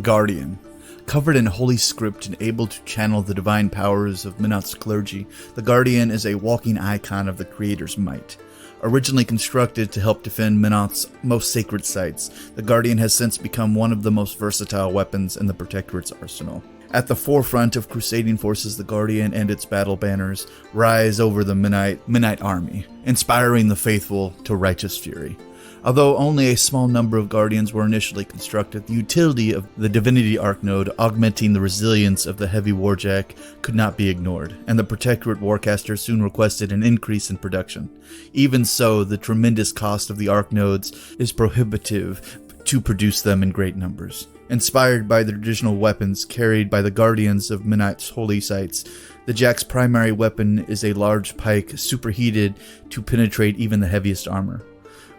Guardian. Covered in holy script and able to channel the divine powers of Menoth's clergy, the Guardian is a walking icon of the Creator's might. Originally constructed to help defend Menoth's most sacred sites, the Guardian has since become one of the most versatile weapons in the Protectorate's arsenal. At the forefront of crusading forces, the Guardian and its battle banners rise over the Menite army, inspiring the faithful to righteous fury. Although only a small number of Guardians were initially constructed, the utility of the Divinity Arc Node augmenting the resilience of the heavy Warjack could not be ignored, and the Protectorate Warcaster soon requested an increase in production. Even so, the tremendous cost of the Arc Nodes is prohibitive to produce them in great numbers. Inspired by the traditional weapons carried by the Guardians of Menite's holy sites, the Jack's primary weapon is a large pike superheated to penetrate even the heaviest armor.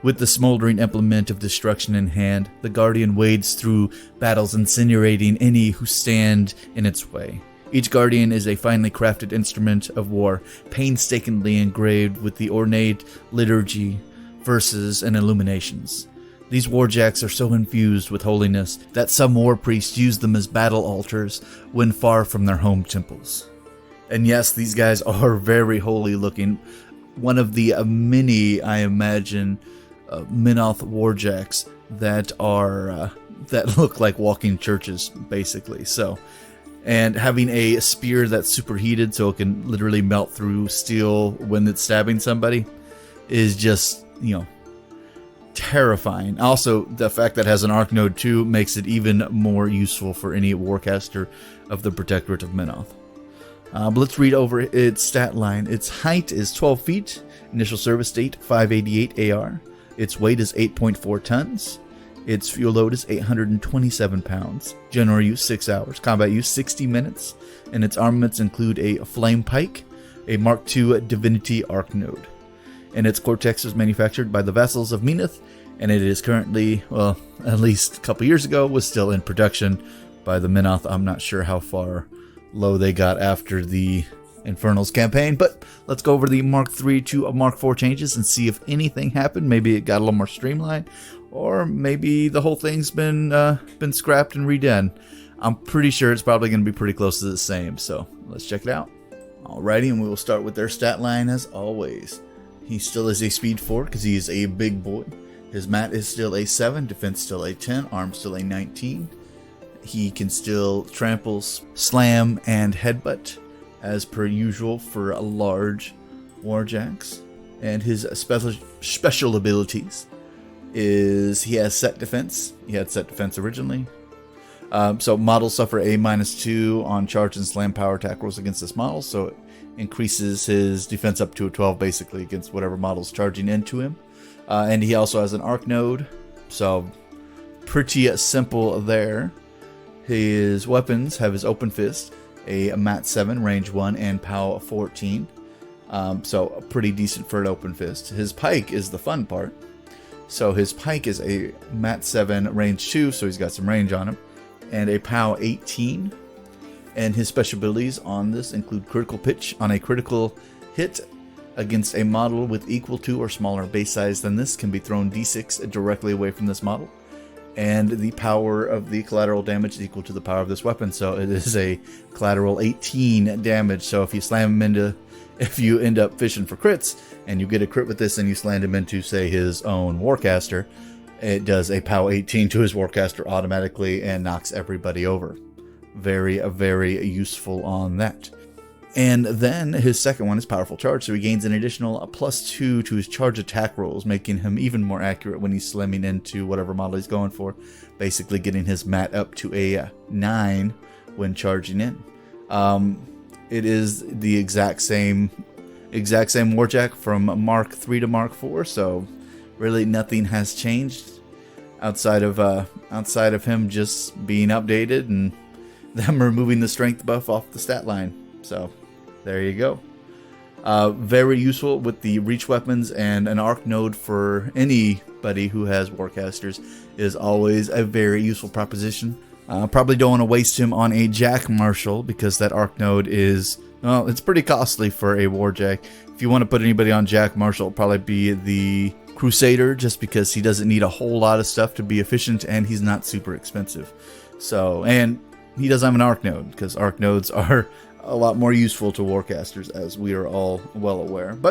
With the smoldering implement of destruction in hand, the Guardian wades through battles, incinerating any who stand in its way. Each Guardian is a finely crafted instrument of war, painstakingly engraved with the ornate liturgy, verses, and illuminations. These warjacks are so infused with holiness that some war priests use them as battle altars when far from their home temples. And yes, these guys are very holy looking. One of the many, I imagine, Menoth warjacks that are that look like walking churches, basically. So, and having a spear that's superheated, so it can literally melt through steel when it's stabbing somebody, is just, terrifying. Also, the fact that it has an arc node too makes it even more useful for any warcaster of the Protectorate of Menoth. But let's read over its stat line. Its height is 12 feet, initial service date 588 AR, its weight is 8.4 tons, its fuel load is 827 pounds, general use 6 hours, combat use 60 minutes, and its armaments include a flame pike, a Mark II Divinity Arc Node. And its cortex was manufactured by the vassals of Menoth, and it is currently, well, at least a couple years ago, was still in production by the Menoth. I'm not sure how far low they got after the Infernals campaign, but let's go over the Mark III to Mark IV changes and see if anything happened. Maybe it got a little more streamlined, or maybe the whole thing's been scrapped and redone. I'm pretty sure it's probably going to be pretty close to the same, so let's check it out. Alrighty, and we will start with their stat line as always. He still is a speed 4 because he is a big boy. His mat is still a 7, defense still a 10, arm still a 19. He can still trample, slam, and headbutt as per usual for a large warjacks. And his special abilities is he has set defense. He had set defense originally. So models suffer a -2 on charge and slam power attack rolls against this model, so it increases his defense up to a 12 basically against whatever model's charging into him. And he also has an arc node, so pretty simple there. His weapons have his open fist, a mat 7, range 1, and POW 14. So pretty decent for an open fist. His pike is the fun part. So his pike is a mat 7, range 2, so he's got some range on him, and a POW 18. And his special abilities on this include critical pitch. On a critical hit against a model with equal to or smaller base size than this, can be thrown d6 directly away from this model. And the power of the collateral damage is equal to the power of this weapon. So it is a collateral 18 damage. So if you slam him into, if you end up fishing for crits and you get a crit with this and you slam him into, say, his own warcaster, it does a POW 18 to his warcaster automatically and knocks everybody over. Very, very useful on that. And then his second one is Powerful Charge, so he gains an additional +2 to his charge attack rolls, making him even more accurate when he's slamming into whatever model he's going for, basically getting his mat up to a 9 when charging in. It is the exact same Warjack from Mark III to Mark IV, so really nothing has changed outside of him just being updated and them removing the strength buff off the stat line. So there you go. Very useful with the reach weapons, and an arc node for anybody who has warcasters is always a very useful proposition. Probably don't want to waste him on a Jack Marshal because that arc node is, well, it's pretty costly for a Warjack. If you want to put anybody on Jack Marshal, it'll probably be the Crusader, just because he doesn't need a whole lot of stuff to be efficient, and he's not super expensive. So, and he doesn't have an arc node, because arc nodes are a lot more useful to warcasters, as we are all well aware. But